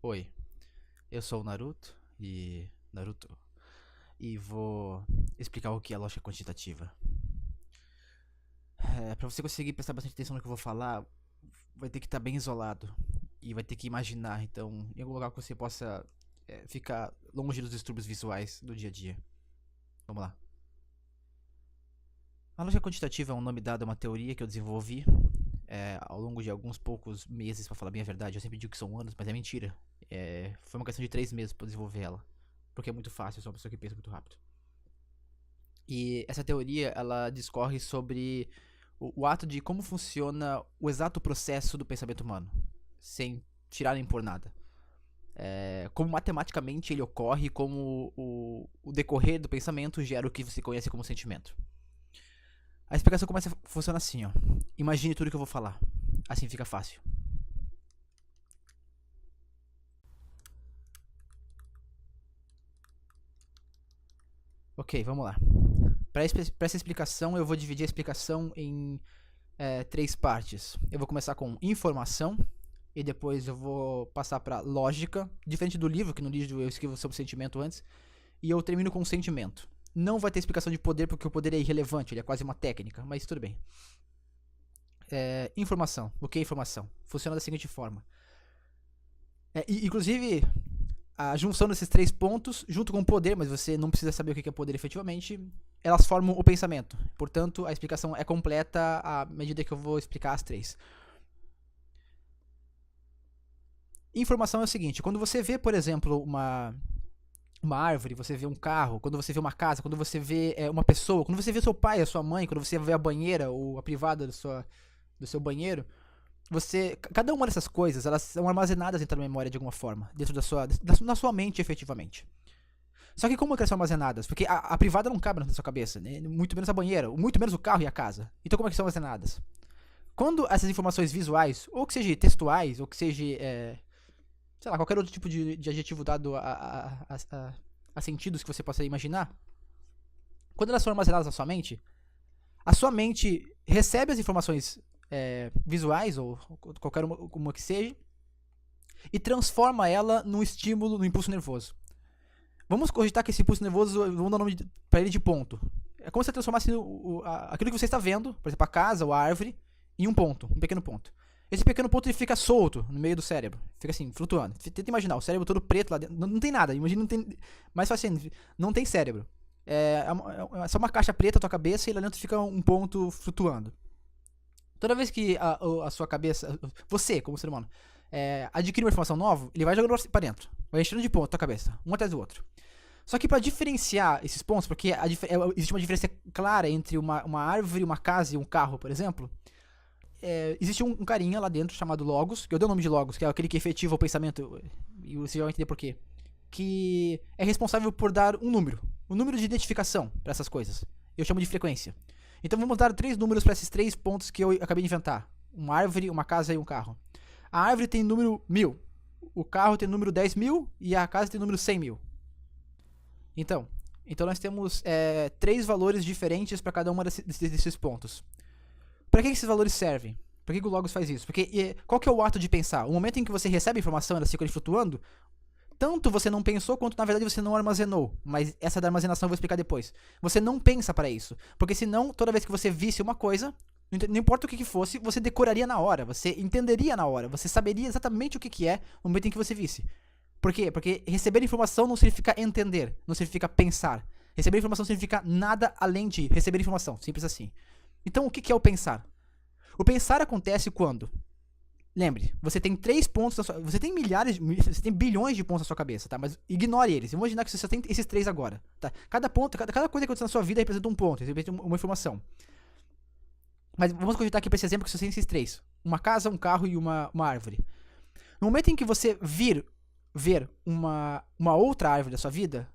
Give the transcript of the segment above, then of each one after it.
Oi, eu sou o Naruto, e vou explicar o que é lógica quantitativa. Para você conseguir prestar bastante atenção no que eu vou falar, vai ter que estar bem isolado e vai ter que imaginar, então, em algum lugar que você possa ficar longe dos distúrbios visuais do dia a dia. Vamos lá. A lógica quantitativa é um nome dado a uma teoria que eu desenvolvi ao longo de alguns poucos meses, para falar bem a verdade. Eu sempre digo que são anos, mas é mentira. Foi uma questão de 3 meses para desenvolver ela, porque é muito fácil, eu sou uma pessoa que pensa muito rápido. E essa teoria, ela discorre sobre o ato de como funciona o exato processo do pensamento humano, sem tirar nem pôr nada. Como matematicamente ele ocorre, como o decorrer do pensamento gera o que você conhece como sentimento. A explicação começa a funcionar assim, ó. Imagine tudo que eu vou falar. Assim fica fácil. Ok, vamos lá. Para essa explicação, eu vou dividir a explicação em 3 partes. Eu vou começar com informação, e depois eu vou passar para lógica, diferente do livro, que no livro eu escrevo sobre sentimento antes, e eu termino com sentimento. Não vai ter explicação de poder, porque o poder é irrelevante, ele é quase uma técnica, mas tudo bem. Informação. O que é informação? Funciona da seguinte forma. Inclusive, a junção desses 3 pontos, junto com o poder, mas você não precisa saber o que é poder efetivamente, elas formam o pensamento. Portanto, a explicação é completa à medida que eu vou explicar as 3. Informação é o seguinte: quando você vê, por exemplo, uma árvore, você vê um carro, quando você vê uma casa, quando você vê uma pessoa, quando você vê seu pai, a sua mãe, quando você vê a banheira ou a privada do seu banheiro, cada uma dessas coisas, elas são armazenadas dentro da memória de alguma forma, dentro da sua mente efetivamente. Só que como é que elas são armazenadas? Porque a privada não cabe na sua cabeça, né? Muito menos a banheira, muito menos o carro e a casa. Então como é que são armazenadas? Quando essas informações visuais, ou que seja textuais, ou que seja, sei lá, qualquer outro tipo de adjetivo dado a sentidos que você possa imaginar, quando elas são armazenadas na sua mente, a sua mente recebe as informações visuais, ou qualquer uma que seja, e transforma ela num estímulo, num impulso nervoso. Vamos cogitar que esse impulso nervoso, vamos dar nome para ele de ponto. É como se você transformasse aquilo que você está vendo, por exemplo, a casa ou a árvore, em um ponto, um pequeno ponto. Esse pequeno ponto ele fica solto no meio do cérebro, fica assim, flutuando. Tenta imaginar, o cérebro todo preto lá dentro, não tem nada, imagina, não tem, mais fácil ainda, não tem cérebro. É só uma caixa preta na tua cabeça e lá dentro fica um ponto flutuando. Toda vez que a sua cabeça, você como ser humano, adquire uma informação nova, ele vai jogando para dentro, vai enchendo de ponto a tua cabeça, um atrás do outro. Só que para diferenciar esses pontos, porque existe uma diferença clara entre uma árvore, uma casa e um carro, por exemplo, existe um carinha lá dentro chamado Logos, que eu dei o nome de Logos, que é aquele que efetiva o pensamento, e você já vai entender por quê, que é responsável por dar um número de identificação para essas coisas. Eu chamo de frequência. Então vamos dar 3 números para esses 3 pontos que eu acabei de inventar: uma árvore, uma casa e um carro. A árvore tem número 1000, o carro tem número 10.000 e a casa tem número 100.000. Então nós temos 3 valores diferentes para cada um desses pontos. Para que esses valores servem? Por que o Logos faz isso? Porque qual que é o ato de pensar? O momento em que você recebe a informação, ela fica ali flutuando, tanto você não pensou, quanto na verdade você não armazenou. Mas essa da armazenação eu vou explicar depois. Você não pensa para isso. Porque senão, toda vez que você visse uma coisa, não importa o que fosse, você decoraria na hora, você entenderia na hora, você saberia exatamente o que é no momento em que você visse. Por quê? Porque receber informação não significa entender, não significa pensar. Receber informação significa nada além de receber informação, simples assim. Então o que é o pensar? O pensar acontece quando, lembre, você tem 3 pontos você tem você tem bilhões de pontos na sua cabeça, tá? Mas ignore eles. Vamos imaginar que você só tem esses 3 agora, tá? Cada ponto, cada coisa que acontece na sua vida representa um ponto, representa uma informação. Mas vamos cogitar aqui para esse exemplo que você tem esses 3: uma casa, um carro e uma árvore. No momento em que você ver uma outra árvore da sua vida,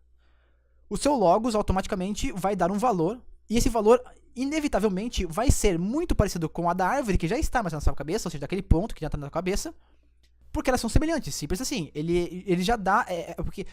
o seu Logos automaticamente vai dar um valor, e esse valor inevitavelmente vai ser muito parecido com a da árvore que já está mais na sua cabeça, ou seja, daquele ponto que já está na sua cabeça, porque elas são semelhantes, simples assim. Ele já dá, porque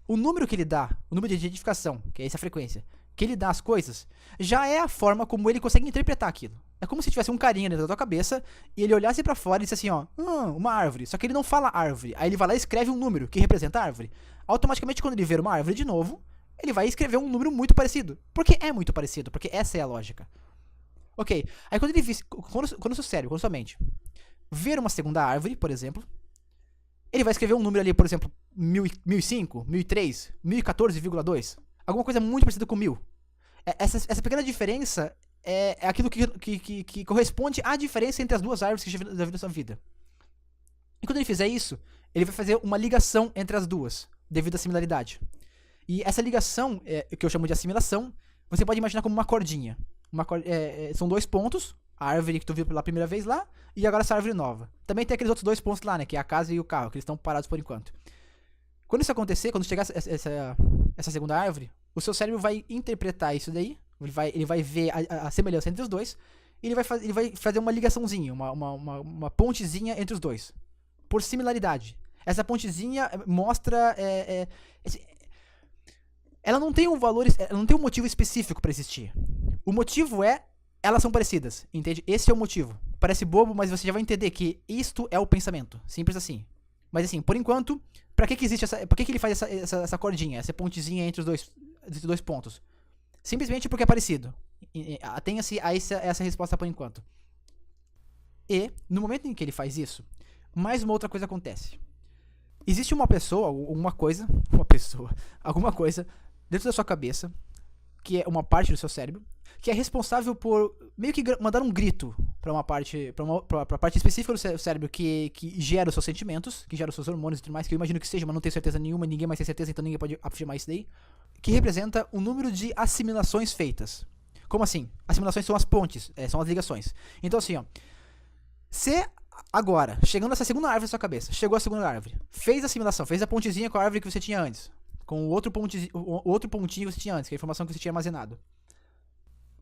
o número que ele dá, o número de identificação, que é essa frequência, que ele dá às coisas, já é a forma como ele consegue interpretar aquilo. É como se tivesse um carinha dentro da tua cabeça e ele olhasse pra fora e disse assim, ó, uma árvore. Só que ele não fala árvore. Aí ele vai lá e escreve um número que representa a árvore. Automaticamente, quando ele ver uma árvore de novo, ele vai escrever um número muito parecido. Porque é muito parecido, porque essa é a lógica. Ok, aí quando o seu cérebro, quando a sua mente ver uma segunda árvore, por exemplo, ele vai escrever um número ali, por exemplo, 1005, 1003, 1014,2. Alguma coisa muito parecida com 1000. Essa pequena diferença é aquilo que corresponde à diferença entre as duas árvores que já viram na sua vida. E quando ele fizer isso, ele vai fazer uma ligação entre as duas, devido à similaridade. E essa ligação, que eu chamo de assimilação, você pode imaginar como uma cordinha. São 2 pontos, a árvore que tu viu pela primeira vez lá, e agora essa árvore nova. Também tem aqueles outros 2 pontos lá, né, que é a casa e o carro, que eles estão parados por enquanto. Quando isso acontecer, quando chegar essa segunda árvore, o seu cérebro vai interpretar isso daí, ele vai ver a semelhança entre os dois, e ele vai fazer uma ligaçãozinha, uma pontezinha entre os dois, por similaridade. Essa pontezinha mostra... ela não tem um valor, ela não tem um motivo específico para existir. O motivo é, elas são parecidas, entende? Esse é o motivo. Parece bobo, mas você já vai entender que isto é o pensamento. Simples assim. Mas assim, por enquanto, pra que existe por que ele faz essa cordinha, essa pontezinha entre os dois pontos? Simplesmente porque é parecido. Atenha-se a essa resposta por enquanto. E, no momento em que ele faz isso, mais uma outra coisa acontece. Existe uma pessoa, alguma coisa dentro da sua cabeça, que é uma parte do seu cérebro, que é responsável por meio que mandar um grito pra uma parte específica do seu cérebro que gera os seus sentimentos, que gera os seus hormônios e tudo mais, que eu imagino que seja, mas não tenho certeza nenhuma, ninguém mais tem certeza, então ninguém pode afirmar isso daí, que representa o número de assimilações feitas. Como assim? Assimilações são as pontes, são as ligações. Então assim, ó, se agora, chegando nessa segunda árvore na sua cabeça, chegou a segunda árvore, fez a assimilação, fez a pontezinha com a árvore que você tinha antes, com o outro pontinho que você tinha antes, que é a informação que você tinha armazenado.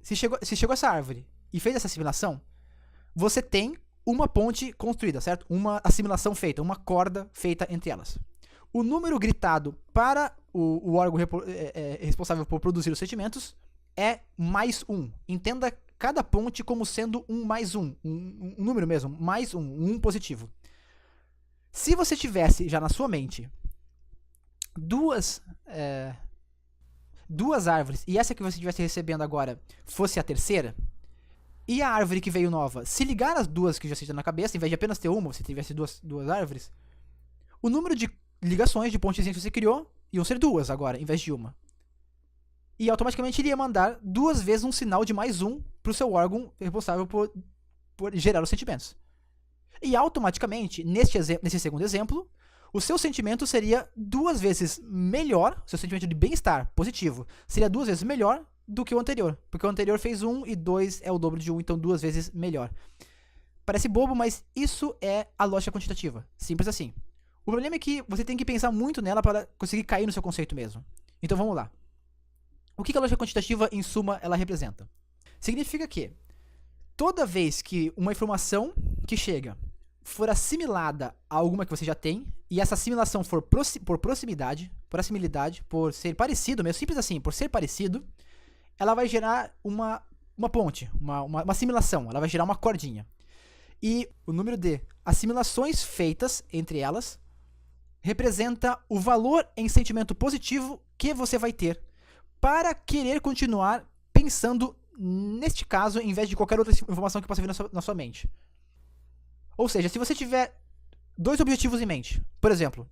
Se chegou essa árvore e fez essa assimilação, você tem uma ponte construída, certo? Uma assimilação feita, uma corda feita entre elas. O número gritado para o órgão responsável por produzir os sentimentos é mais 1. Entenda cada ponte como sendo um mais 1. Um número mesmo, mais 1. Um positivo. Se você tivesse já na sua mente duas árvores, e essa que você estivesse recebendo agora fosse a terceira, e a árvore que veio nova, se ligar as duas que já estão na cabeça, em vez de apenas ter uma, você tivesse duas árvores, o número de ligações de pontezinhas que você criou iam ser 2 agora, em vez de uma. E automaticamente ele ia mandar 2 vezes um sinal de mais 1 pro seu órgão responsável por gerar os sentimentos. E automaticamente, nesse segundo exemplo, o seu sentimento seria 2 vezes melhor, seu sentimento de bem-estar positivo, seria 2 vezes melhor do que o anterior. Porque o anterior fez 1 e 2 é o dobro de 1, então 2 vezes melhor. Parece bobo, mas isso é a lógica quantitativa. Simples assim. O problema é que você tem que pensar muito nela para conseguir cair no seu conceito mesmo. Então vamos lá. O que a lógica quantitativa, em suma, ela representa? Significa que toda vez que uma informação que chega for assimilada a alguma que você já tem, e essa assimilação for por proximidade, por ser parecido mesmo, simples assim, por ser parecido, ela vai gerar uma ponte, uma assimilação, ela vai gerar uma cordinha. E o número de assimilações feitas entre elas representa o valor em sentimento positivo que você vai ter para querer continuar pensando neste caso, em vez de qualquer outra informação que possa vir na sua mente. Ou seja, se você tiver 2 objetivos em mente, por exemplo,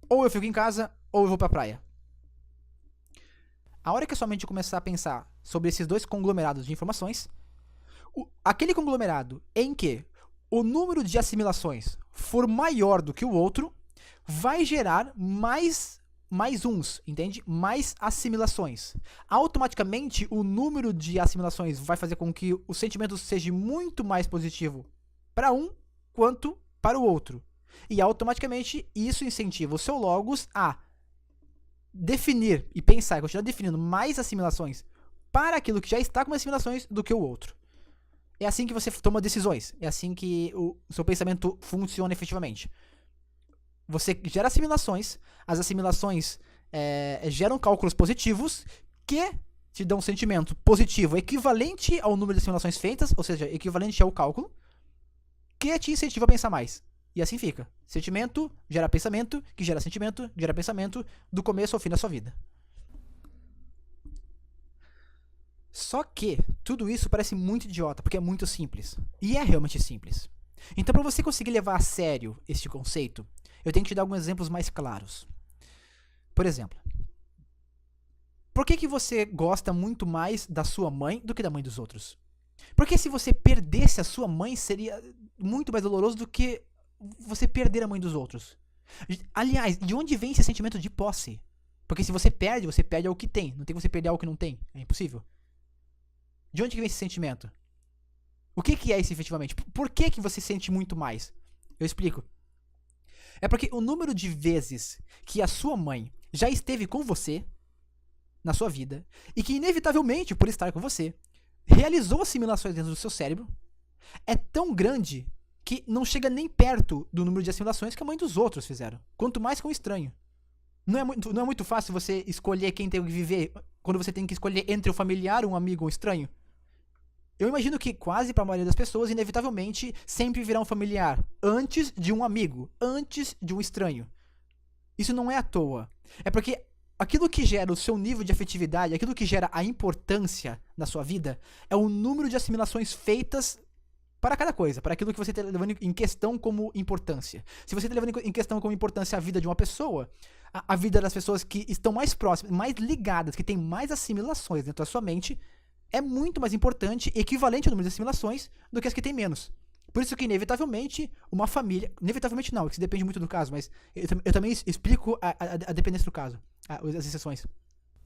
ou eu fico em casa, ou eu vou pra praia. A hora que a sua mente começar a pensar sobre esses 2 conglomerados de informações, aquele conglomerado em que o número de assimilações for maior do que o outro, vai gerar mais uns, entende? Mais assimilações. Automaticamente, o número de assimilações vai fazer com que o sentimento seja muito mais positivo para um quanto para o outro. E automaticamente, isso incentiva o seu logos a definir e pensar e continuar definindo mais assimilações para aquilo que já está com assimilações do que o outro. É assim que você toma decisões. É assim que o seu pensamento funciona efetivamente. Você gera assimilações, as assimilações geram cálculos positivos que te dá um sentimento positivo equivalente ao número de assimilações feitas, ou seja, equivalente ao cálculo, que te incentiva a pensar mais. E assim fica. Sentimento gera pensamento, que gera sentimento, gera pensamento, do começo ao fim da sua vida. Só que tudo isso parece muito idiota, porque é muito simples. E é realmente simples. Então, para você conseguir levar a sério este conceito, eu tenho que te dar alguns exemplos mais claros. Por exemplo, por que você gosta muito mais da sua mãe do que da mãe dos outros? Porque se você perdesse a sua mãe, seria muito mais doloroso do que você perder a mãe dos outros. Aliás, de onde vem esse sentimento de posse? Porque se você perde algo que tem. Não tem que você perder algo que não tem. É impossível. De onde vem esse sentimento? O que é isso efetivamente? Por que você sente muito mais? Eu explico. É porque o número de vezes que a sua mãe já esteve com você na sua vida e que inevitavelmente, por estar com você, realizou assimilações dentro do seu cérebro é tão grande que não chega nem perto do número de assimilações que a mãe dos outros fizeram. Quanto mais com o estranho. Não é muito fácil você escolher quem tem que viver quando você tem que escolher entre um familiar, um amigo ou um estranho? Eu imagino que quase para a maioria das pessoas, inevitavelmente, sempre virá um familiar antes de um amigo, antes de um estranho. Isso não é à toa. É porque aquilo que gera o seu nível de afetividade, aquilo que gera a importância na sua vida, é o número de assimilações feitas para cada coisa, para aquilo que você está levando em questão como importância. Se você está levando em questão como importância a vida de uma pessoa, a vida das pessoas que estão mais próximas, mais ligadas, que têm mais assimilações dentro da sua mente, é muito mais importante, equivalente ao número de assimilações, do que as que têm menos. Por isso que, inevitavelmente, uma família... Inevitavelmente não, isso depende muito do caso, mas eu também explico a dependência do caso, as exceções.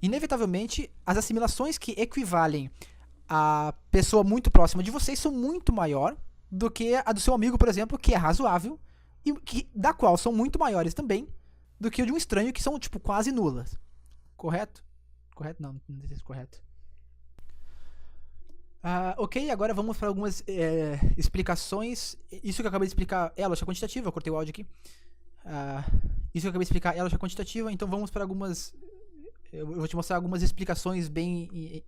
Inevitavelmente, as assimilações que equivalem à pessoa muito próxima de vocês são muito maior do que a do seu amigo, por exemplo, que é razoável, e da qual são muito maiores também do que o de um estranho, que são, tipo, quase nulas. Correto? Correto? Não sei se é correto. Ok, agora vamos para algumas explicações. Isso que eu acabei de explicar é a lógica quantitativa, eu cortei o áudio aqui. Isso que eu acabei de explicar é a lógica quantitativa, então vamos para algumas... Eu vou te mostrar algumas explicações bem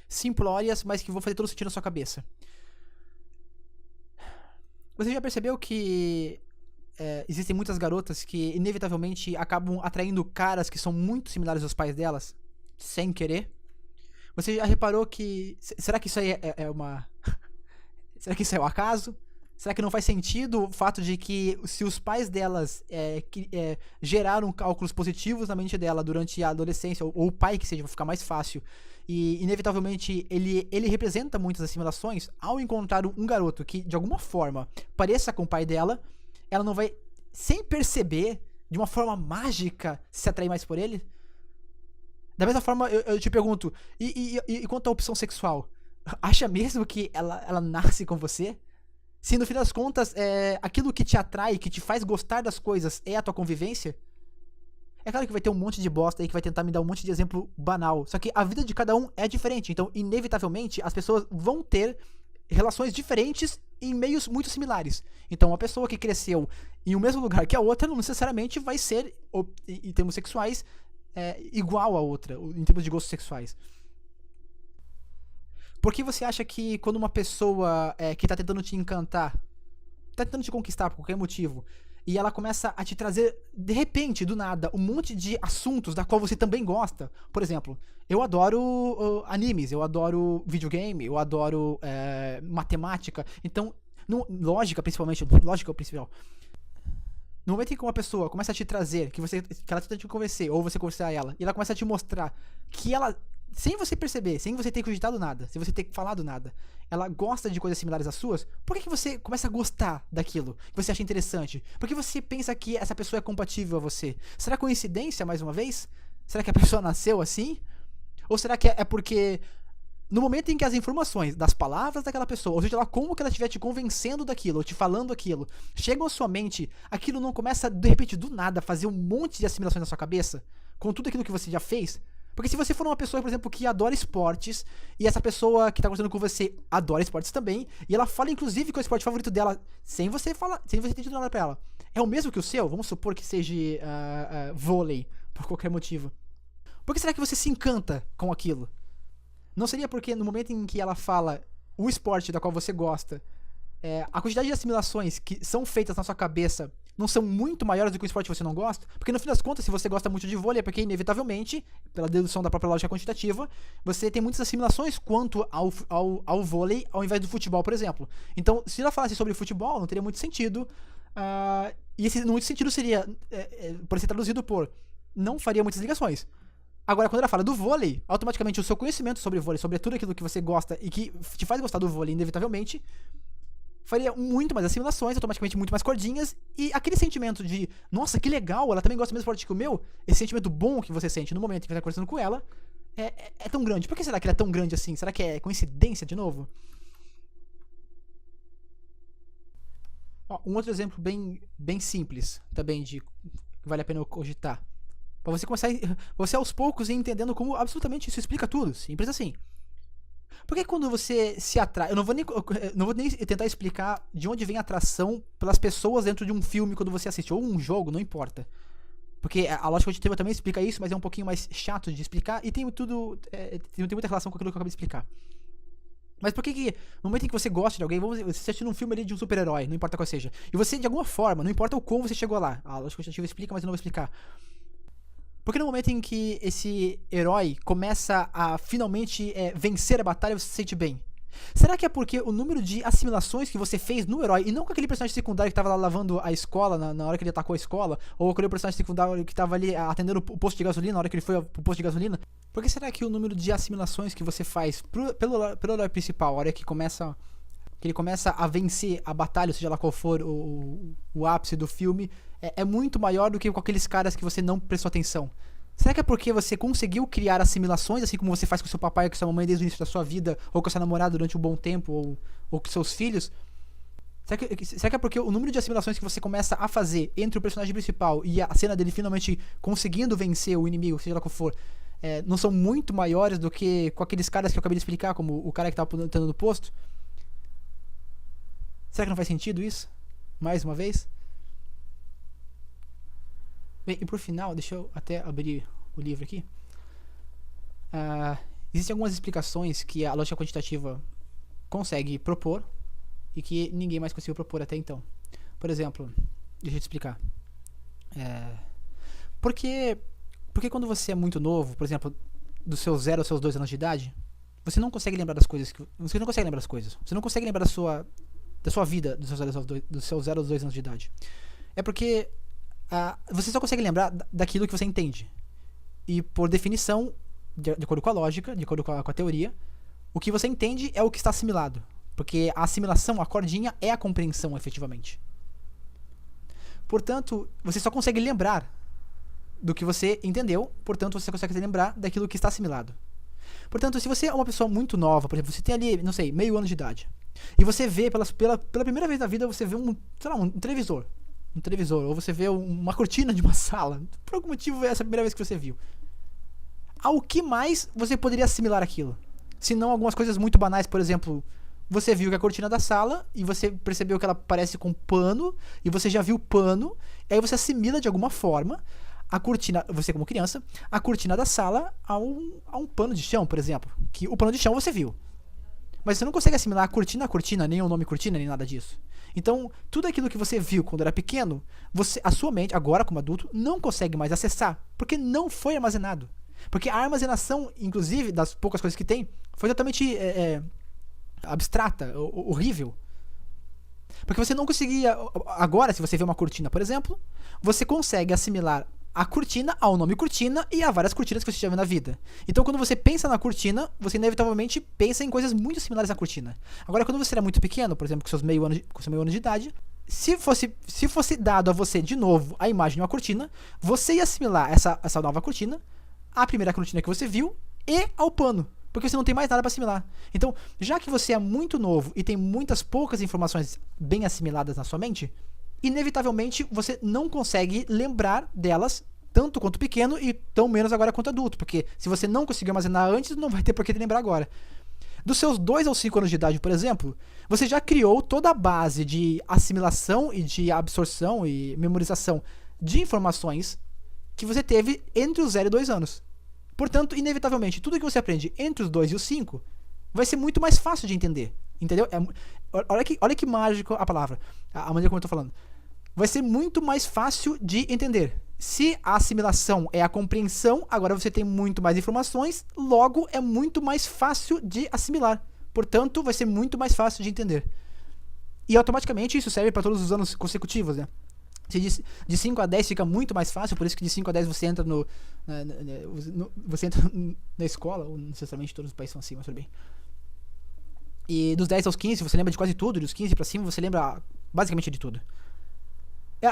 simplórias, mas que vão fazer todo sentido na sua cabeça. Você já percebeu que existem muitas garotas que inevitavelmente acabam atraindo caras que são muito similares aos pais delas, sem querer? Você já reparou que... Será que isso aí é uma... Será que isso é um acaso? Será que não faz sentido o fato de que se os pais delas geraram cálculos positivos na mente dela durante a adolescência, ou o pai que seja, vai ficar mais fácil, e inevitavelmente ele representa muitas assimilações, ao encontrar um garoto que de alguma forma pareça com o pai dela, ela não vai, sem perceber, de uma forma mágica, se atrair mais por ele? Da mesma forma, eu te pergunto, e quanto à opção sexual? Acha mesmo que ela nasce com você? Se no fim das contas, aquilo que te atrai, que te faz gostar das coisas é a tua convivência? É claro que vai ter um monte de bosta aí que vai tentar me dar um monte de exemplo banal. Só que a vida de cada um é diferente. Então, inevitavelmente, as pessoas vão ter relações diferentes em meios muito similares. Então, uma pessoa que cresceu em o mesmo lugar que a outra não necessariamente vai ser, em termos sexuais, igual a outra, em termos de gostos sexuais. Por que você acha que quando uma pessoa que tá tentando te encantar, tá tentando te conquistar por qualquer motivo, e ela começa a te trazer, de repente, do nada, um monte de assuntos da qual você também gosta? Por exemplo, eu adoro animes, eu adoro videogame, eu adoro matemática, então, lógica principalmente, lógica é o principal. No momento em que uma pessoa começa a te trazer, que ela tenta te convencer, ou você convencer ela, e ela começa a te mostrar que ela, sem você perceber, sem você ter cogitado nada, sem você ter falado nada, ela gosta de coisas similares às suas, por que você começa a gostar daquilo que você acha interessante? Por que você pensa que essa pessoa é compatível a você? Será coincidência, mais uma vez? Será que a pessoa nasceu assim? Ou será que é porque no momento em que as informações das palavras daquela pessoa, ou seja lá como que ela estiver te convencendo daquilo, ou te falando aquilo, chegam à sua mente, aquilo não começa de repente do nada a fazer um monte de assimilações na sua cabeça, com tudo aquilo que você já fez? Porque se você for uma pessoa, por exemplo, que adora esportes, e essa pessoa que tá conversando com você adora esportes também, e ela fala inclusive que é o esporte favorito dela, sem você ter dito nada pra ela, é o mesmo que o seu? Vamos supor que seja vôlei, por qualquer motivo. Por que será que você se encanta com aquilo? Não seria porque no momento em que ela fala o esporte da qual você gosta, a quantidade de assimilações que são feitas na sua cabeça não são muito maiores do que o esporte que você não gosta? Porque no fim das contas, se você gosta muito de vôlei, é porque inevitavelmente, pela dedução da própria lógica quantitativa, você tem muitas assimilações quanto ao vôlei ao invés do futebol, por exemplo. Então, se ela falasse sobre futebol, não teria muito sentido. E esse muito sentido seria, por ser traduzido por, não faria muitas ligações. Agora, quando ela fala do vôlei, automaticamente o seu conhecimento sobre vôlei, sobre tudo aquilo que você gosta e que te faz gostar do vôlei, inevitavelmente, faria muito mais assimilações, automaticamente muito mais cordinhas, e aquele sentimento de, nossa, que legal, ela também gosta do mesmo esporte que o meu, esse sentimento bom que você sente no momento em que você está conversando com ela, é tão grande. Por que será que ele é tão grande assim? Será que é coincidência de novo? Ó, um outro exemplo bem simples, também, de que vale a pena eu cogitar. Pra você começar, você aos poucos ir entendendo como absolutamente isso explica tudo. Simples assim. Porque quando você se atrai. Eu não vou nem tentar explicar de onde vem a atração pelas pessoas dentro de um filme quando você assiste, ou um jogo, não importa. Porque a lógica quantitativa também explica isso, mas é um pouquinho mais chato de explicar e tem tudo. Tem muita relação com aquilo que eu acabei de explicar. Mas por que no momento em que você gosta de alguém, você está assistindo um filme ali de um super-herói, não importa qual seja, e você de alguma forma, não importa o como você chegou lá, a lógica quantitativa explica, mas eu não vou explicar. Porque no momento em que esse herói começa a finalmente vencer a batalha, você se sente bem? Será que é porque o número de assimilações que você fez no herói, e não com aquele personagem secundário que estava lá lavando a escola na hora que ele atacou a escola, ou aquele personagem secundário que estava ali atendendo o posto de gasolina na hora que ele foi pro posto de gasolina? Por que será que o número de assimilações que você faz pelo herói principal, a hora que ele começa a vencer a batalha, seja lá qual for o ápice do filme, é muito maior do que com aqueles caras que você não prestou atenção? Será que é porque você conseguiu criar assimilações, assim como você faz com seu papai ou com sua mamãe desde o início da sua vida, ou com seu namorado durante um bom tempo, ou com seus filhos? Será que é porque o número de assimilações que você começa a fazer entre o personagem principal e a cena dele finalmente conseguindo vencer o inimigo, seja lá qual for, não são muito maiores do que com aqueles caras que eu acabei de explicar, como o cara que estava apontando no posto? Será que não faz sentido isso? Mais uma vez? Bem, e por final, deixa eu até abrir o livro aqui. Existem algumas explicações que a lógica quantitativa consegue propor e que ninguém mais conseguiu propor até então. Por exemplo, deixa eu te explicar. Porque quando você é muito novo, por exemplo, dos seus 0 aos seus 2 anos de idade, você não consegue lembrar das coisas. Você não consegue lembrar das coisas. Você não consegue lembrar da sua vida dos seus 0 aos 2 anos de idade. É porque você só consegue lembrar daquilo que você entende. E por definição, de acordo com a lógica, de acordo com a teoria, o que você entende é o que está assimilado. Porque a assimilação, a cordinha, é a compreensão, efetivamente. Portanto, você só consegue lembrar do que você entendeu, portanto, você consegue lembrar daquilo que está assimilado. Portanto, se você é uma pessoa muito nova, por exemplo, você tem ali, não sei, meio ano de idade, e você vê, pela primeira vez na vida, você vê um televisor, ou você vê uma cortina de uma sala, por algum motivo é essa a primeira vez que você viu. Ao que mais você poderia assimilar aquilo? Se não algumas coisas muito banais, por exemplo, você viu que a cortina da sala e você percebeu que ela parece com pano, e você já viu pano, e aí você assimila de alguma forma a cortina, você como criança, a cortina da sala a um pano de chão, por exemplo, que o pano de chão você viu. Mas você não consegue assimilar a cortina, nem o nome cortina, nem nada disso. Então, tudo aquilo que você viu quando era pequeno, a sua mente, agora como adulto, não consegue mais acessar, porque não foi armazenado. Porque a armazenação, inclusive, das poucas coisas que tem, foi totalmente abstrata, horrível. Porque você não conseguia... Agora, se você vê uma cortina, por exemplo, você consegue assimilar a cortina ao nome cortina e a várias cortinas que você já viu na vida. Então, quando você pensa na cortina, você inevitavelmente pensa em coisas muito similares à cortina. Agora, quando você era muito pequeno, por exemplo, com seu meio ano de idade, se fosse dado a você de novo a imagem de uma cortina, você ia assimilar essa nova cortina à primeira cortina que você viu e ao pano, porque você não tem mais nada para assimilar. Então, já que você é muito novo e tem muitas poucas informações bem assimiladas na sua mente, inevitavelmente você não consegue lembrar delas tanto quanto pequeno e tão menos agora quanto adulto, porque se você não conseguiu armazenar antes, não vai ter por que lembrar agora. Dos seus 2 aos 5 anos de idade, por exemplo, você já criou toda a base de assimilação e de absorção e memorização de informações que você teve entre os 0 e 2 anos. Portanto, inevitavelmente, tudo que você aprende entre os 2 e os 5 vai ser muito mais fácil de entender. Entendeu? Olha que mágico a palavra, a maneira como eu tô falando. Vai ser muito mais fácil de entender. Se a assimilação é a compreensão, agora você tem muito mais informações, logo é muito mais fácil de assimilar. Portanto, vai ser muito mais fácil de entender. E automaticamente isso serve para todos os anos consecutivos, né? Se de 5 a 10 fica muito mais fácil, por isso que de 5 a 10 você entra você entra na escola, ou não necessariamente todos os países são assim, mas tudo bem. E dos 10 aos 15 você lembra de quase tudo, e dos 15 pra cima você lembra basicamente de tudo.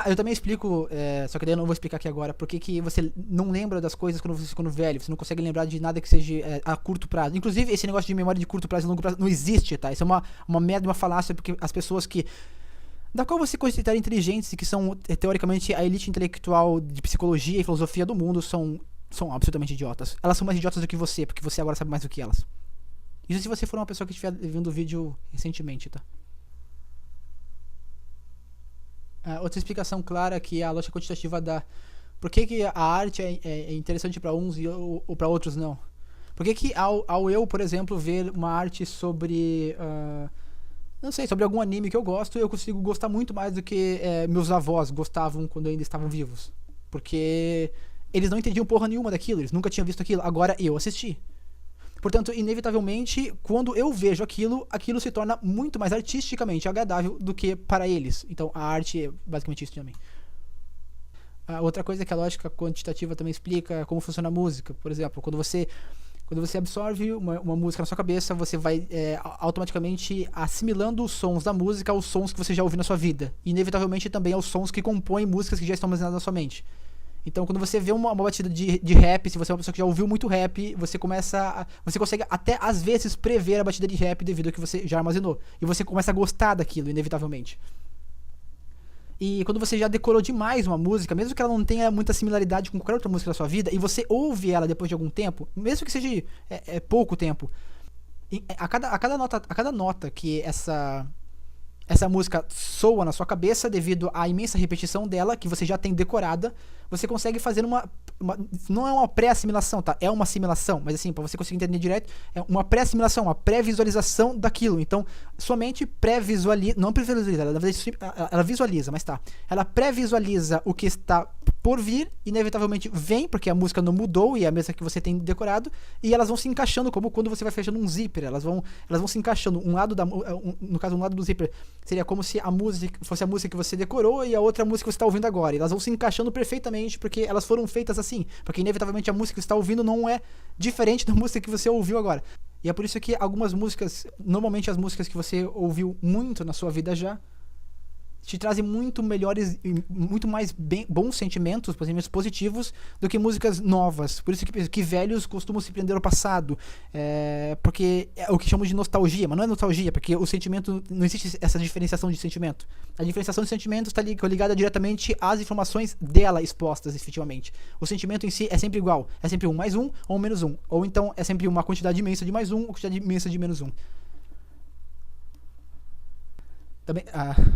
Eu também explico, só que daí eu não vou explicar aqui agora, porque que você não lembra das coisas quando você ficando velho, você não consegue lembrar de nada que seja a curto prazo. Inclusive, esse negócio de memória de curto prazo e longo prazo não existe, tá? Isso é uma merda, uma falácia, porque as pessoas da qual você considera inteligentes e que são, teoricamente, a elite intelectual de psicologia e filosofia do mundo são absolutamente idiotas. Elas são mais idiotas do que você, porque você agora sabe mais do que elas. Isso se você for uma pessoa que estiver vendo o vídeo recentemente, tá? Outra explicação clara que a lógica quantitativa dá. Por que a arte é interessante para uns ou para outros não? Por que ao eu, por exemplo, ver uma arte sobre... não sei, sobre algum anime que eu gosto, eu consigo gostar muito mais do que meus avós gostavam quando ainda estavam vivos. Porque eles não entendiam porra nenhuma daquilo, eles nunca tinham visto aquilo, agora eu assisti. Portanto, inevitavelmente, quando eu vejo aquilo se torna muito mais artisticamente agradável do que para eles. Então, a arte é basicamente isso também. Outra coisa é que a lógica quantitativa também explica como funciona a música. Por exemplo, quando você absorve uma música na sua cabeça, você vai automaticamente assimilando os sons da música aos sons que você já ouviu na sua vida. E, inevitavelmente, também aos sons que compõem músicas que já estão armazenadas na sua mente. Então, quando você vê uma batida de rap, se você é uma pessoa que já ouviu muito rap, você consegue até, às vezes, prever a batida de rap devido ao que você já armazenou. E você começa a gostar daquilo, inevitavelmente. E quando você já decorou demais uma música, mesmo que ela não tenha muita similaridade com qualquer outra música da sua vida, e você ouve ela depois de algum tempo, mesmo que seja pouco tempo, a cada nota que essa música soa na sua cabeça devido à imensa repetição dela, que você já tem decorada, você consegue fazer não é uma pré-assimilação, tá? É uma assimilação, mas assim, pra você conseguir entender direto, é uma pré-assimilação, uma pré-visualização daquilo. Então, sua mente pré-visualiza, não pré-visualiza, ela visualiza, mas tá. Ela pré-visualiza o que está por vir, inevitavelmente vem, porque a música não mudou e é a mesma que você tem decorado, e elas vão se encaixando como quando você vai fechando um zíper, elas vão se encaixando, no caso, um lado do zíper seria como se a música fosse a música que você decorou e a outra música que você está ouvindo agora, e elas vão se encaixando perfeitamente, porque elas foram feitas assim, porque inevitavelmente a música que você está ouvindo não é diferente da música que você ouviu agora. E é por isso que algumas músicas, normalmente as músicas que você ouviu muito na sua vida já, te trazem muito mais bons sentimentos positivos do que músicas novas. Por isso que velhos costumam se prender ao passado, porque é o que chamamos de nostalgia, mas não é nostalgia, porque o sentimento, não existe essa diferenciação de sentimento. A diferenciação de sentimento está ligada diretamente às informações dela expostas, efetivamente. O sentimento em si é sempre igual, é sempre 1 mais 1 ou menos 1, ou então é sempre uma quantidade imensa de mais 1 ou quantidade imensa de menos 1. Também,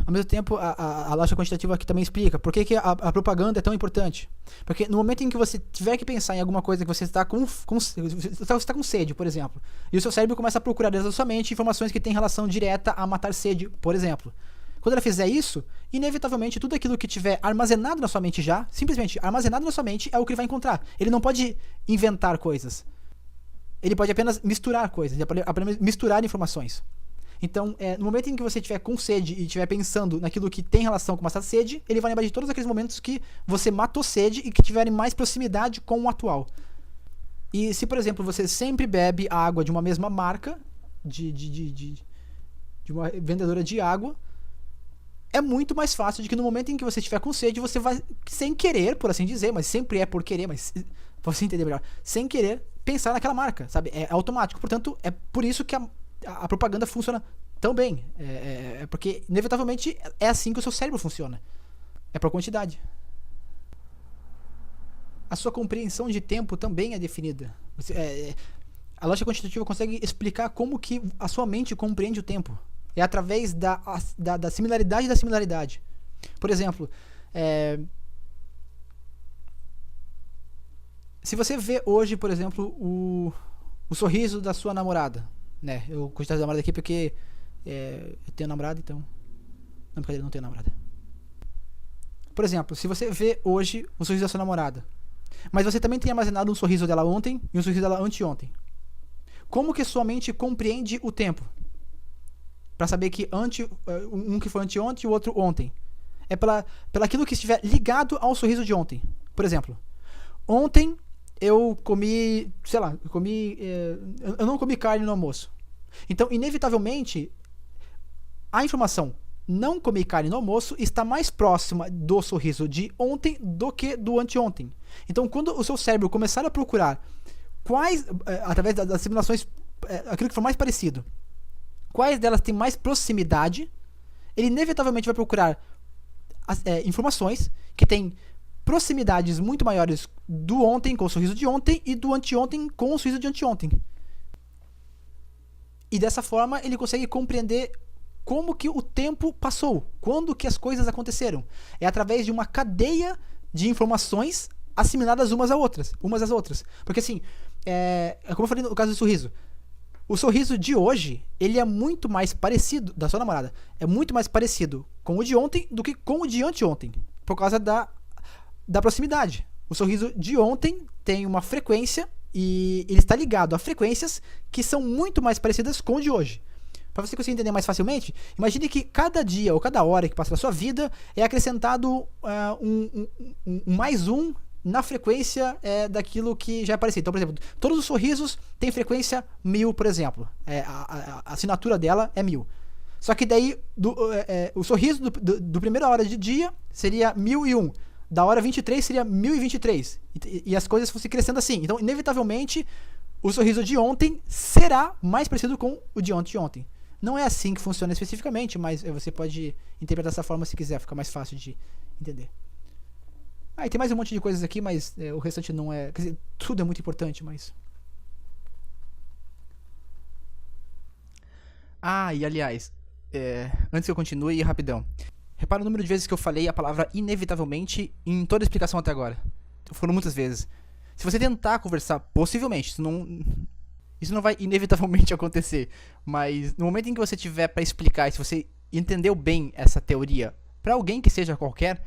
ao mesmo tempo, a lógica quantitativa aqui também explica por que a propaganda é tão importante. Porque no momento em que você tiver que pensar em alguma coisa que você está você está com sede, por exemplo, e o seu cérebro começa a procurar dentro da sua mente informações que têm relação direta a matar sede, por exemplo. Quando ela fizer isso, inevitavelmente tudo aquilo que tiver armazenado na sua mente já, simplesmente armazenado na sua mente, é o que ele vai encontrar. Ele não pode inventar coisas. Ele pode apenas misturar coisas, apenas misturar informações. Então, no momento em que você estiver com sede e estiver pensando naquilo que tem relação com matar sede, ele vai lembrar de todos aqueles momentos que você matou sede e que tiverem mais proximidade com o atual. E se, por exemplo, você sempre bebe água de uma mesma marca, de uma vendedora de água, é muito mais fácil de que no momento em que você estiver com sede, você vai, sem querer, por assim dizer, mas sempre é por querer, mas pra você entender melhor, sem querer, pensar naquela marca, sabe? É automático. Portanto, é por isso que a propaganda funciona tão bem. Porque, inevitavelmente, é assim que o seu cérebro funciona. É por quantidade. A sua compreensão de tempo também é definida. A lógica quantitativa consegue explicar como que a sua mente compreende o tempo. É através da similaridade da similaridade. Por exemplo, Se você vê hoje, por exemplo, o sorriso da sua namorada, né? Eu gostei da namorada aqui porque eu tenho namorada, então... Não, brincadeira, não tenho namorada. Por exemplo, se você vê hoje o sorriso da sua namorada, mas você também tem armazenado um sorriso dela ontem e um sorriso dela anteontem, como que sua mente compreende o tempo? Pra saber que um que foi anteontem e o outro ontem. É pelaquilo que estiver ligado ao sorriso de ontem. Por exemplo, ontem eu comi, sei lá, eu não comi carne no almoço. Então, inevitavelmente, a informação não comi carne no almoço está mais próxima do sorriso de ontem do que do anteontem. Então, quando o seu cérebro começar a procurar através das simulações, aquilo que for mais parecido, quais delas têm mais proximidade, ele inevitavelmente vai procurar informações que têm proximidades muito maiores do ontem com o sorriso de ontem e do anteontem com o sorriso de anteontem. E dessa forma ele consegue compreender como que o tempo passou, quando que as coisas aconteceram. É através de uma cadeia de informações assimiladas umas às outras. Porque assim, como eu falei no caso do sorriso, o sorriso de hoje, ele é muito mais parecido, da sua namorada, é muito mais parecido com o de ontem do que com o de anteontem, por causa da proximidade. O sorriso de ontem tem uma frequência e ele está ligado a frequências que são muito mais parecidas com o de hoje. Para você conseguir entender mais facilmente, imagine que cada dia ou cada hora que passa na sua vida é acrescentado mais um na frequência daquilo que já é parecido. Então, por exemplo, todos os sorrisos têm frequência 1000, por exemplo. A assinatura dela é 1000. Só que daí, o sorriso do primeira hora de dia seria 1001. Da hora 23 seria 1023. E as coisas vão se crescendo assim. Então, inevitavelmente, o sorriso de ontem será mais parecido com o de ontem. Não é assim que funciona especificamente, mas você pode interpretar dessa forma se quiser, fica mais fácil de entender. E tem mais um monte de coisas aqui, mas o restante não é... Quer dizer, tudo é muito importante, mas... E aliás, antes que eu continue, rapidão. Repara o número de vezes que eu falei a palavra inevitavelmente em toda a explicação até agora. Foram muitas vezes. Se você tentar conversar, possivelmente, isso não vai inevitavelmente acontecer. Mas no momento em que você tiver para explicar, e se você entendeu bem essa teoria para alguém que seja qualquer,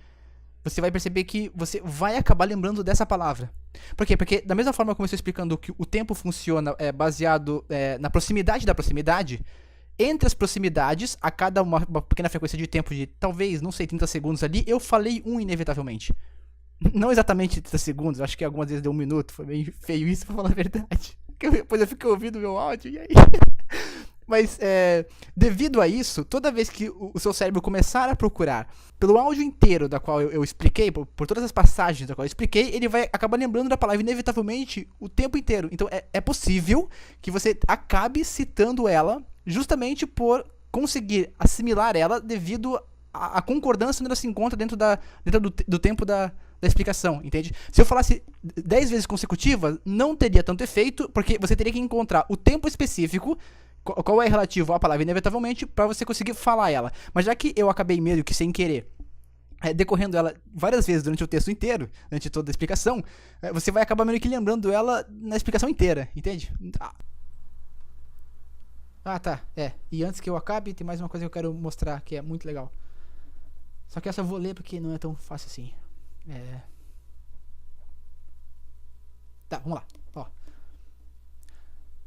você vai perceber que você vai acabar lembrando dessa palavra. Por quê? Porque da mesma forma como eu estou explicando que o tempo funciona baseado na proximidade da proximidade, entre as proximidades, a cada uma pequena frequência de tempo de talvez, não sei, 30 segundos ali, eu falei inevitavelmente. Não exatamente 30 segundos, acho que algumas vezes deu 1 minuto, foi bem feio isso pra falar a verdade. Depois eu fico ouvindo meu áudio e aí... Mas, devido a isso, toda vez que o seu cérebro começar a procurar pelo áudio inteiro da qual eu expliquei, por todas as passagens da qual eu expliquei, ele vai acabar lembrando da palavra inevitavelmente o tempo inteiro. Então, é possível que você acabe citando ela justamente por conseguir assimilar ela devido à concordância onde ela se encontra dentro do tempo da explicação, entende? Se eu falasse 10 vezes consecutivas, não teria tanto efeito, porque você teria que encontrar o tempo específico, qual é relativo à palavra inevitavelmente, para você conseguir falar ela. Mas já que eu acabei meio que sem querer decorrendo ela várias vezes durante o texto inteiro, durante toda a explicação, você vai acabar meio que lembrando ela na explicação inteira, entende? Tá, e antes que eu acabe, tem mais uma coisa que eu quero mostrar, que é muito legal. Só que essa eu vou ler porque não é tão fácil assim. Tá, vamos lá.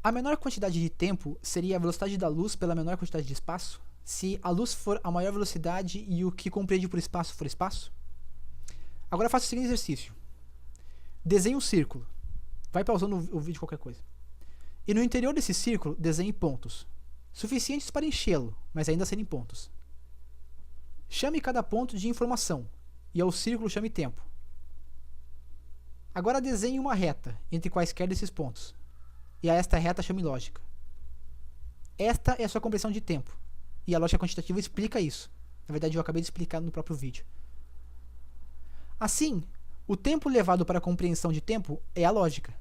A menor quantidade de tempo seria a velocidade da luz pela menor quantidade de espaço, se a luz for a maior velocidade e o que compreende por espaço for espaço? Agora faça o seguinte exercício. Desenhe um círculo. Vai pausando o vídeo qualquer coisa. E no interior desse círculo, desenhe pontos. Suficientes para enchê-lo, mas ainda serem pontos. Chame cada ponto de informação, e ao círculo chame tempo. Agora desenhe uma reta entre quaisquer desses pontos. E a esta reta chame lógica. Esta é a sua compreensão de tempo. E a lógica quantitativa explica isso. Na verdade, eu acabei de explicar no próprio vídeo. Assim, o tempo levado para a compreensão de tempo é a lógica.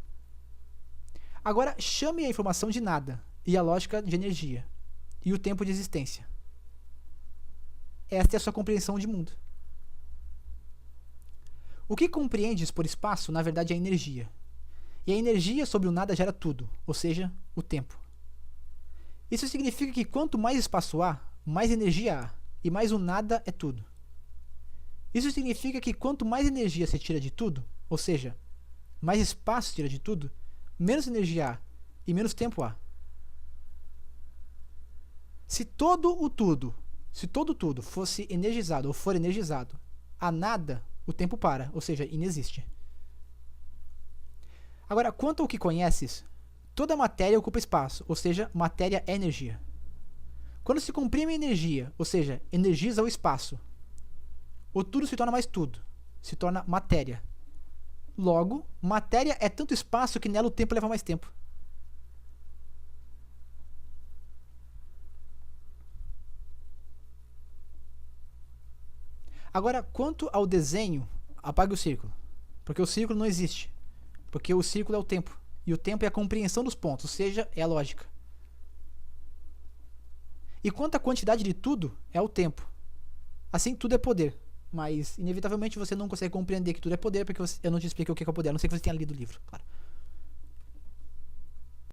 Agora, chame a informação de nada, e a lógica de energia, e o tempo de existência. Esta é a sua compreensão de mundo. O que compreendes por espaço, na verdade, é energia. E a energia sobre o nada gera tudo, ou seja, o tempo. Isso significa que quanto mais espaço há, mais energia há, e mais o nada é tudo. Isso significa que quanto mais energia se tira de tudo, ou seja, mais espaço se tira de tudo, menos energia há e menos tempo há. Se todo tudo fosse energizado ou for energizado, a nada, o tempo para, ou seja, inexiste. Agora, quanto ao que conheces, toda matéria ocupa espaço, ou seja, matéria é energia. Quando se comprime a energia, ou seja, energiza o espaço, o tudo se torna mais tudo, se torna matéria. Logo, matéria é tanto espaço que nela o tempo leva mais tempo. Agora, quanto ao desenho, apague o círculo, porque o círculo não existe, porque o círculo é o tempo, e o tempo é a compreensão dos pontos, ou seja, é a lógica. E quanto à quantidade de tudo, é o tempo. Assim, tudo é poder, mas inevitavelmente você não consegue compreender que tudo é poder, porque eu não te expliquei o que é poder, a não ser que você tenha lido o livro, claro.